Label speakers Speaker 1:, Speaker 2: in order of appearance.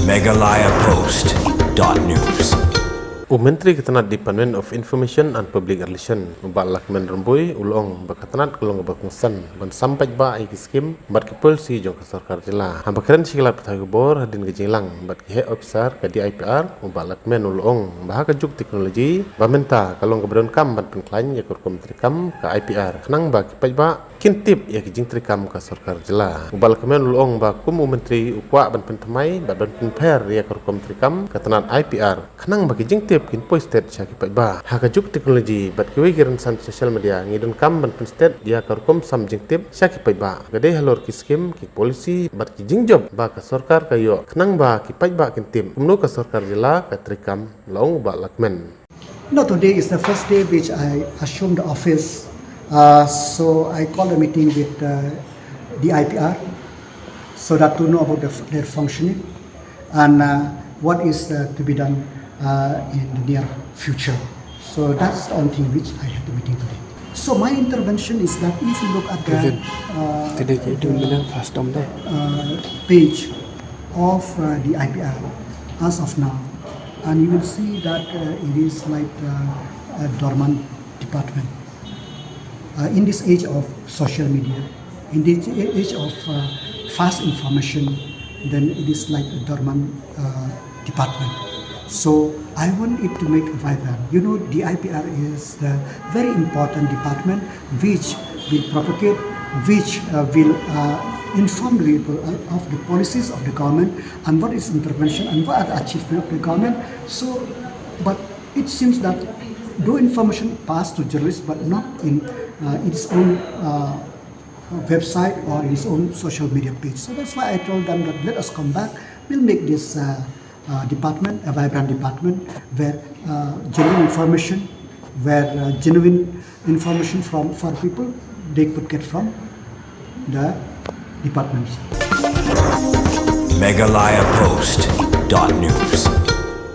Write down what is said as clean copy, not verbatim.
Speaker 1: meghalayapost.news.
Speaker 2: Menteri Tnat Department of Information and Public Relations Lahkmen rembui ulong Tnat kelong bakungsan ban Paidbah ai skim bat kepul si jong sarkar Jylla hambakren siklat thagubor hadin gejinglang bat he officer ke di IPR Lahkmen ulong bahaka juk teknologi bamenta kalong kebron kam bat penklain ya kurkum Treikam ke IPR kenang ba Paidbah Jingtip ya Treikam ke sarkar Jylla Lahkmen ulong ba kum menteri ukwa ban pentamai bat ban penper ya kurkum Treikam ke Tnat IPR kenang ba Jingtip kin posted Sha Paidbah hakajuk teknologi bat kiwi giran san social media ngidun kam ban posted dia karkom sam Jingtip Sha Paidbah gade halor ki skim ki polisi bat ki jingjob ba ka sarkar kayo kenang ba ki Paidbah kin tim umno ka sarkar Jylla ka Treikam laung ba Lahkmen.
Speaker 3: No, today is the first day which I assumed the office, so I called a meeting with the IPR so that to know about their functioning and what is to be done in the near future. So that's the only thing which I had the meeting today. So my intervention is that if you look at the page of the IPR as of now, and you will see that it is like a dormant department. In this age of social media, in this age of fast information, then it is like a dormant department. So I want it to make vibrant. You know, the IPR is the very important department which will propagate, which will inform the people of the policies of the government and what is intervention and what are the achievement of the government. So, but it seems that though information passed to journalists, but not in its own website or its own social media page. So that's why I told them that let us come back. We'll make this department a vibrant department where genuine information, for people they could get from the departments.
Speaker 1: meghalayapost.news.